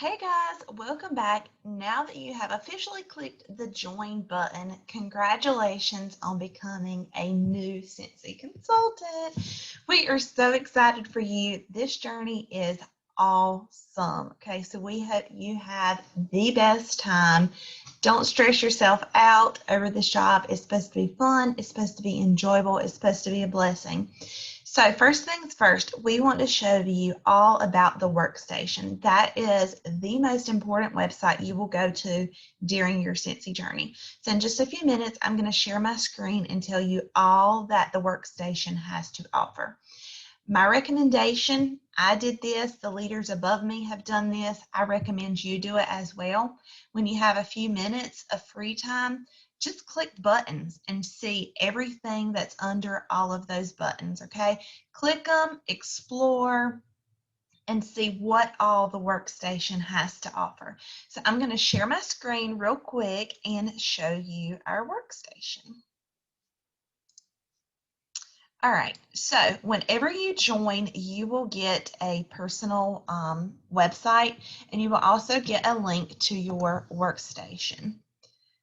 Hey guys, welcome back. Now that you have officially clicked the join button, congratulations on becoming a new Scentsy consultant. We are so excited for you. This journey is awesome. Okay, so we hope you have the best time. Don't stress yourself out over this job. It's supposed to be fun, it's supposed to be enjoyable, it's supposed to be a blessing. So first things first, we want to show you all about the Workstation. That is the most important website you will go to during your Scentsy journey. So in just a few minutes, I'm going to share my screen and tell you all that the Workstation has to offer. My recommendation, I did this, the leaders above me have done this, I recommend you do it as well. When you have a few minutes of free time, just click buttons and see everything that's under all of those buttons, okay? Click them, explore, and see what all the Workstation has to offer. So I'm going to share my screen real quick and show you our Workstation. All right, so whenever you join, you will get a personal website, and you will also get a link to your Workstation.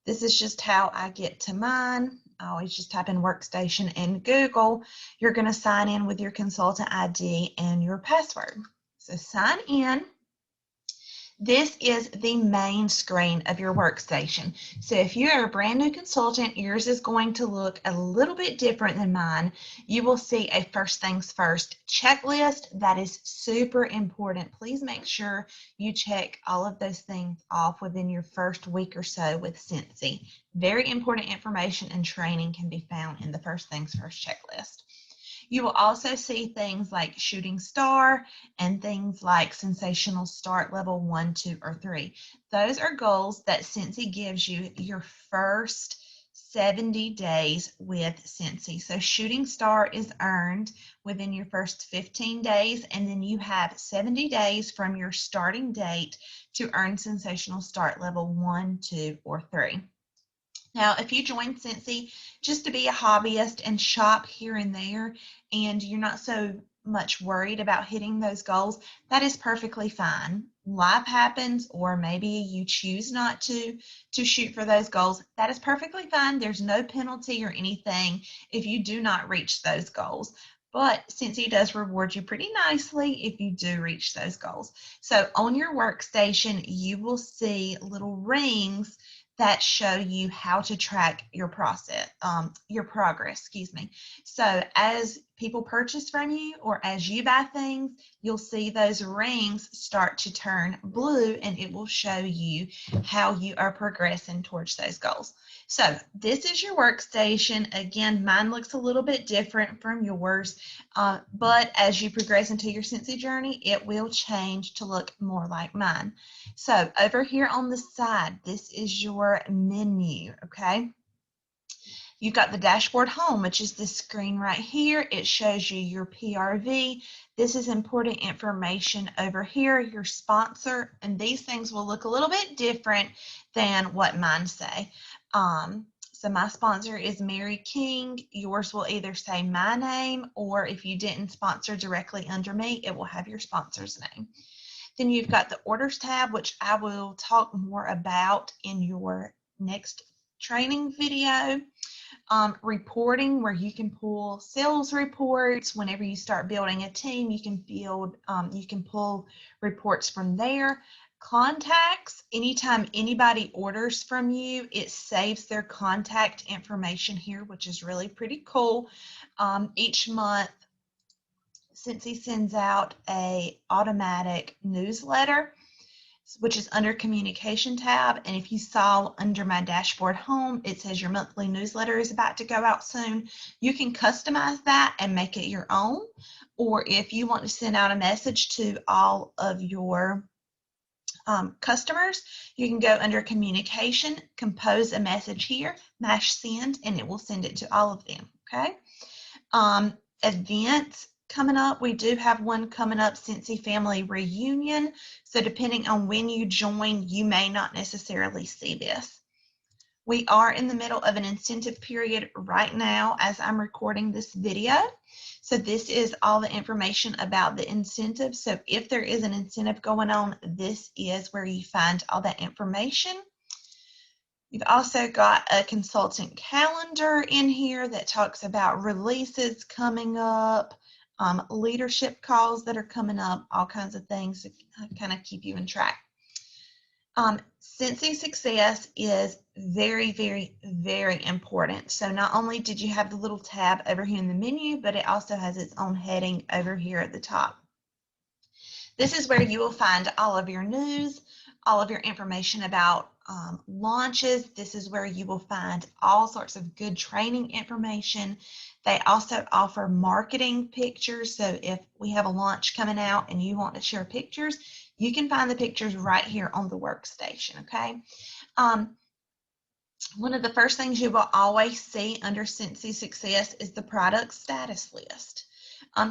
This is just how I get to mine. I always just type in Workstation in Google. You're going to sign in with your consultant ID and your password. So sign in. This is the main screen of your Workstation. So if you are a brand new consultant, yours is going to look a little bit different than mine. You will see a first things first checklist. That is super important. Please make sure you check all of those things off within your first week or so with Scentsy. Very important information and training can be found in the first things first checklist. You will also see things like shooting star and things like sensational start level 1, 2, or 3. Those are goals that Scentsy gives you your first 70 days with Scentsy. So shooting star is earned within your first 15 days, and then you have 70 days from your starting date to earn sensational start level 1, 2, or 3. Now, if you join Scentsy just to be a hobbyist and shop here and there, and you're not so much worried about hitting those goals, that is perfectly fine. Life happens, or maybe you choose not to shoot for those goals. That is perfectly fine. There's no penalty or anything if you do not reach those goals. But Scentsy does reward you pretty nicely if you do reach those goals. So on your Workstation, you will see little rings that show you how to track your progress, excuse me. So as people purchase from you or as you buy things, you'll see those rings start to turn blue, and it will show you how you are progressing towards those goals. So this is your Workstation. Again, mine looks a little bit different from yours, but as you progress into your Scentsy journey, it will change to look more like mine. So over here on the side, this is your menu, okay? You've got the dashboard home, which is this screen right here. It shows you your PRV. This is important information over here, your sponsor, and these things will look a little bit different than what mine say. So my sponsor is Mary King. Yours will either say my name, or if you didn't sponsor directly under me, it will have your sponsor's name. Then you've got the orders tab, which I will talk more about in your next training video. Reporting, where you can pull sales reports. Whenever you start building a team, you can pull reports from there. Contacts, anytime anybody orders from you, it saves their contact information here, which is really pretty cool. Each month, Scentsy sends out a automatic newsletter, which is under communication tab. And if you saw under my dashboard home, it says your monthly newsletter is about to go out soon. You can customize that and make it your own. Or if you want to send out a message to all of your customers, you can go under communication, compose a message here, mash send, and it will send it to all of them, okay? Events coming up. We do have one coming up, Scentsy Family Reunion. So depending on when you join, you may not necessarily see this. We are in the middle of an incentive period right now as I'm recording this video. So this is all the information about the incentive. So if there is an incentive going on, this is where you find all that information. You've also got a consultant calendar in here that talks about releases coming up, leadership calls that are coming up, all kinds of things to kind of keep you in track. Scentsy success is very, very, very important. So not only did you have the little tab over here in the menu, but it also has its own heading over here at the top. This is where you will find all of your news, all of your information about launches. This is where you will find all sorts of good training information. They also offer marketing pictures. So if we have a launch coming out and you want to share pictures, you can find the pictures right here on the workstation, okay? One of the first things you will always see under Scentsy Success is the product status list.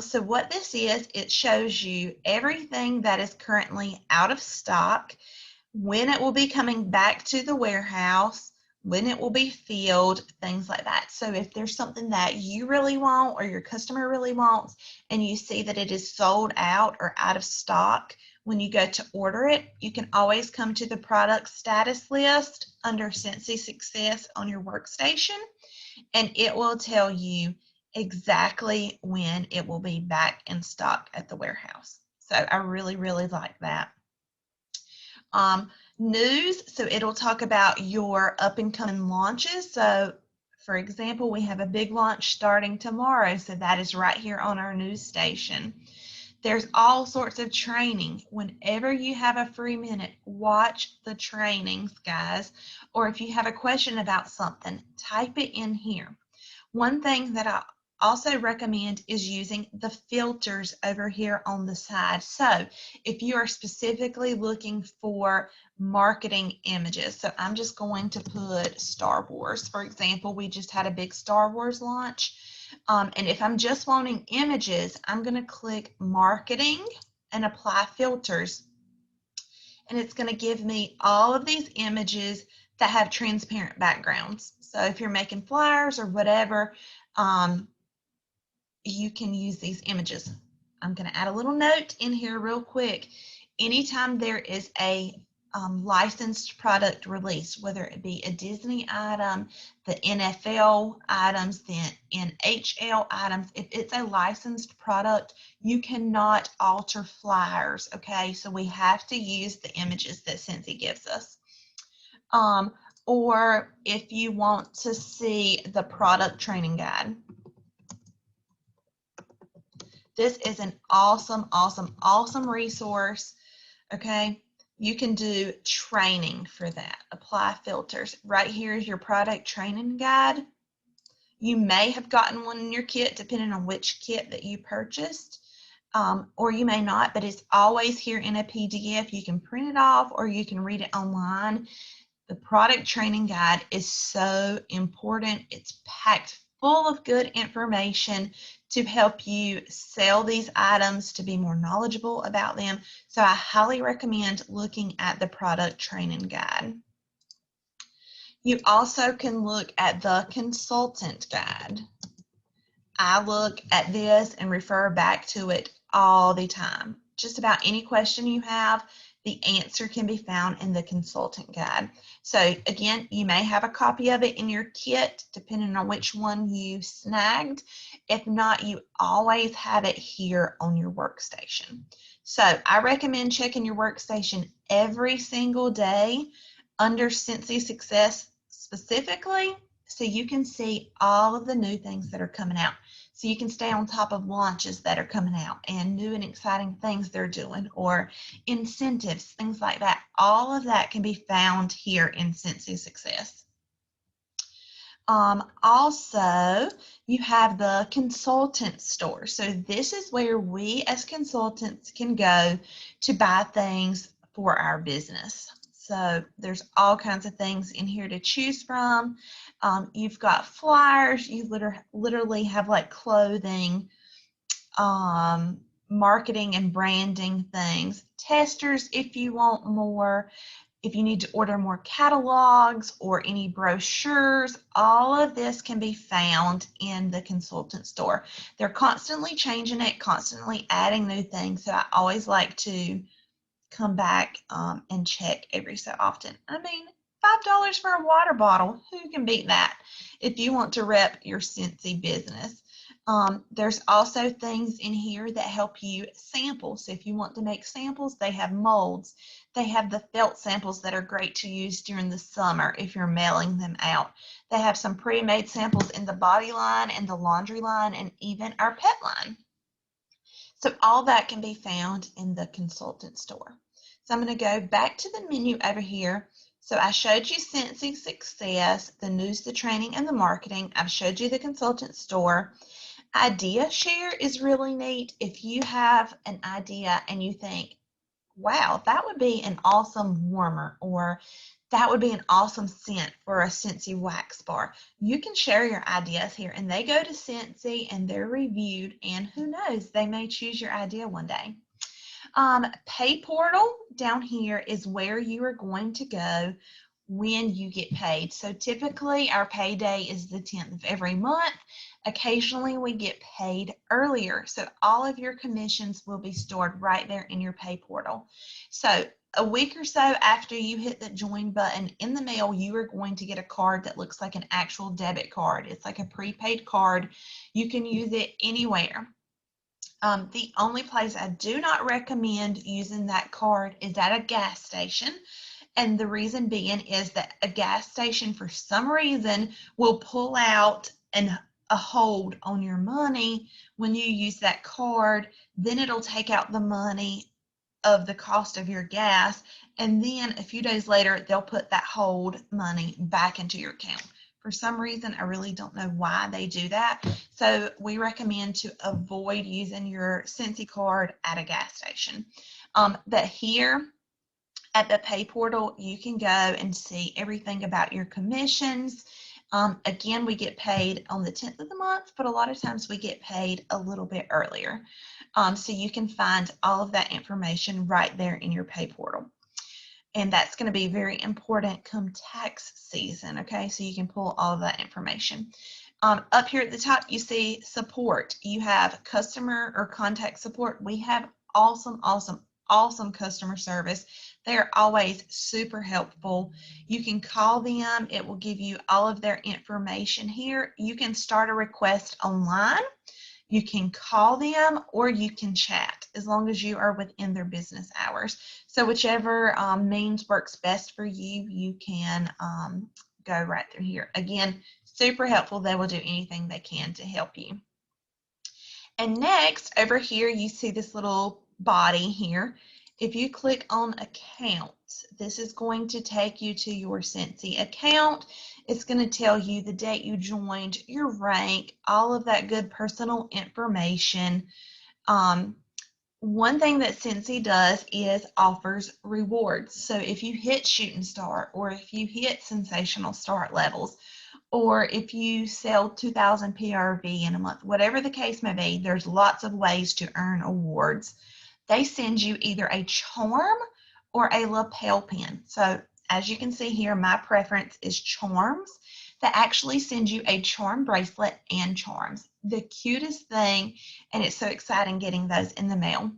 So what this is, it shows you everything that is currently out of stock, when it will be coming back to the warehouse, when it will be filled, things like that. So if there's something that you really want or your customer really wants and you see that it is sold out or out of stock, when you go to order it, you can always come to the product status list under Scentsy Success on your workstation, and it will tell you exactly when it will be back in stock at the warehouse. So I really, really like that. News, so it'll talk about your up and coming launches. So for example, we have a big launch starting tomorrow, so that is right here on our news station. There's all sorts of training. Whenever you have a free minute, watch the trainings, guys. Or if you have a question about something, type it in here. One thing that I also recommend is using the filters over here on the side. So if you are specifically looking for marketing images, so I'm just going to put Star Wars, for example. We just had a big Star Wars launch. And if I'm just wanting images, I'm going to click marketing and apply filters. And it's going to give me all of these images that have transparent backgrounds. So if you're making flyers or whatever, you can use these images. I'm going to add a little note in here real quick. Anytime there is a licensed product release, whether it be a Disney item, the NFL items, the NHL items, if it's a licensed product, you cannot alter flyers, okay? So we have to use the images that Scentsy gives us. Or if you want to see the product training guide, this is an awesome, awesome, awesome resource, okay? You can do training for that. Apply filters. Right here is your product training guide. You may have gotten one in your kit, depending on which kit that you purchased, or you may not, but it's always here in a PDF. You can print it off or you can read it online. The product training guide is so important. It's packed full of good information to help you sell these items, to be more knowledgeable about them. So I highly recommend looking at the product training guide. You also can look at the consultant guide. I look at this and refer back to it all the time. Just about any question you have, the answer can be found in the consultant guide. So again, you may have a copy of it in your kit, depending on which one you snagged. If not, you always have it here on your workstation. So I recommend checking your workstation every single day under Scentsy Success specifically, so you can see all of the new things that are coming out. So you can stay on top of launches that are coming out and new and exciting things they're doing, or incentives, things like that. All of that can be found here in Scentsy Success. Also, you have the consultant store. So this is where we as consultants can go to buy things for our business. So there's all kinds of things in here to choose from. You've got flyers. You literally have like clothing, marketing and branding things, testers if you want more, If you need to order more catalogs or any brochures, all of this can be found in the consultant store. They're constantly changing it, constantly adding new things. So I always like to come back and check every so often. I mean, $5 for a water bottle, who can beat that if you want to rep your Scentsy business? There's also things in here that help you sample. So if you want to make samples, they have molds. They have the felt samples that are great to use during the summer if you're mailing them out. They have some pre-made samples in the body line and the laundry line and even our pet line. So all that can be found in the consultant store. So I'm going to go back to the menu over here. So I showed you Scentsy Success, the news, the training, and the marketing. I've showed you the consultant store. Idea share is really neat. If you have an idea and you think, wow, that would be an awesome warmer, or that would be an awesome scent for a Scentsy wax bar, you can share your ideas here, and they go to Scentsy and they're reviewed, and who knows, they may choose your idea one day. Pay portal down here is where you are going to go when you get paid. So typically our payday is the 10th of every month. Occasionally we get paid earlier. So all of your commissions will be stored right there in your pay portal. So a week or so after you hit the join button in the mail, you are going to get a card that looks like an actual debit card. It's like a prepaid card. You can use it anywhere. The only place I do not recommend using that card is at a gas station. And the reason being is that a gas station, for some reason, will pull out a hold on your money when you use that card. Then it'll take out the money of the cost of your gas. And then a few days later, they'll put that hold money back into your account. For some reason, I really don't know why they do that. So we recommend to avoid using your Scentsy card at a gas station. But here at the pay portal, you can go and see everything about your commissions. Again, we get paid on the 10th of the month, but a lot of times we get paid a little bit earlier. So you can find all of that information right there in your pay portal. And that's going to be very important come tax season, okay? So you can pull all of that information. Up here at the top, you see support. You have customer or contact support. We have awesome customer service. They are always super helpful. You can call them. It will give you all of their information here. You can start a request online. You can call them or you can chat as long as you are within their business hours. So whichever means works best for you, you can go right through here. Again, super helpful. They will do anything they can to help you. And next, over here, you see this little body here. If you click on accounts, this is going to take you to your Scentsy account. It's going to tell you the date you joined, your rank, all of that good personal information. One thing that Scentsy does is offers rewards. So if you hit shooting star, or if you hit sensational start levels, or if you sell 2,000 PRV in a month, whatever the case may be, there's lots of ways to earn awards. They send you either a charm or a lapel pin. So as you can see here, my preference is charms. They actually send you a charm bracelet and charms. The cutest thing, and it's so exciting getting those in the mail.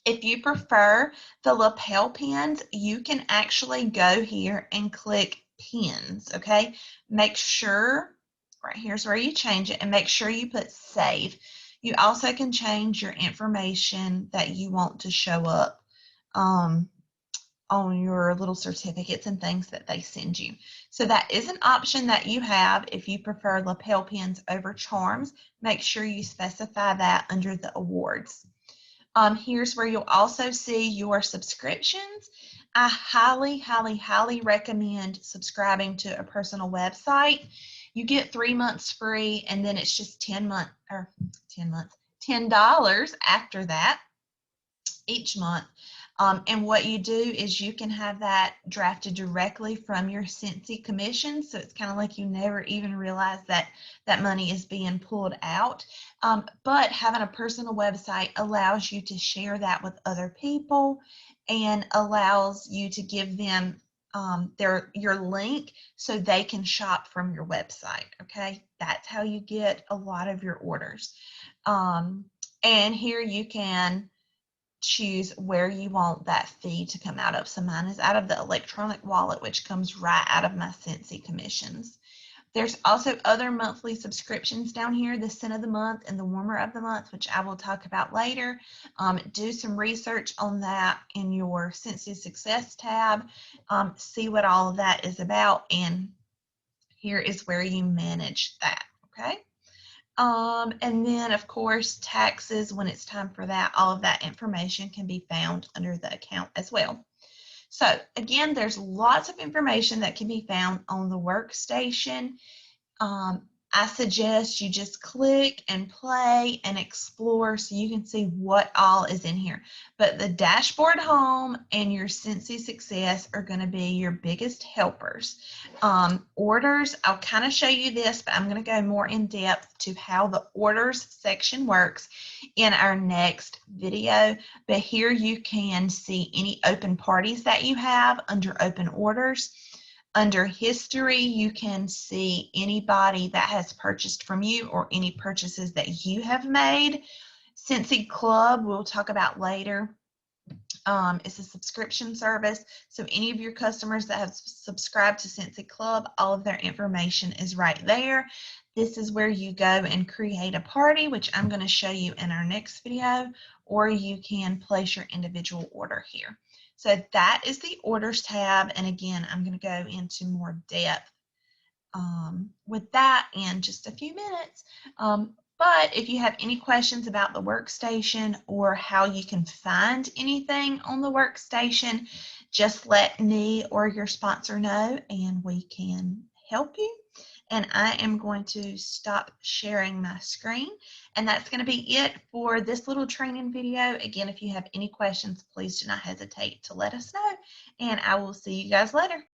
If you prefer the lapel pins, you can actually go here and click pins, okay? Make sure, right here's where you change it, and make sure you put save. You also can change your information that you want to show up on your little certificates and things that they send you. So that is an option that you have if you prefer lapel pins over charms. Make sure you specify that under the awards. Here's where you'll also see your subscriptions. I highly recommend subscribing to a personal website. You get 3 months free, and then it's just $10 after that each month. And what you do is you can have that drafted directly from your Scentsy commission. So it's kind of like you never even realize that that money is being pulled out. But having a personal website allows you to share that with other people and allows you to give them your link so they can shop from your website. Okay, that's how you get a lot of your orders. And here you can choose where you want that fee to come out of. So mine is out of the electronic wallet, which comes right out of my Scentsy commissions. There's also other monthly subscriptions down here, the Scent of the Month and the Warmer of the Month, which I will talk about later. Do some research on that in your Scentsy Success tab. See what all of that is about, and here is where you manage that, okay? And then, of course, taxes, when it's time for that, all of that information can be found under the account as well. So again, there's lots of information that can be found on the workstation. I suggest you just click and play and explore so you can see what all is in here. But the dashboard home and your Scentsy Success are going to be your biggest helpers. Orders, I'll kind of show you this, but I'm going to go more in depth to how the orders section works in our next video. But here you can see any open parties that you have under open orders. Under history, you can see anybody that has purchased from you or any purchases that you have made. Scentsy Club, we'll talk about later. It's a subscription service. So any of your customers that have subscribed to Scentsy Club, all of their information is right there. This is where you go and create a party, which I'm going to show you in our next video, or you can place your individual order here. So that is the orders tab. And again, I'm going to go into more depth with that in just a few minutes. But if you have any questions about the workstation or how you can find anything on the workstation, just let me or your sponsor know and we can help you. And I am going to stop sharing my screen. And that's going to be it for this little training video. Again, if you have any questions, please do not hesitate to let us know. And I will see you guys later.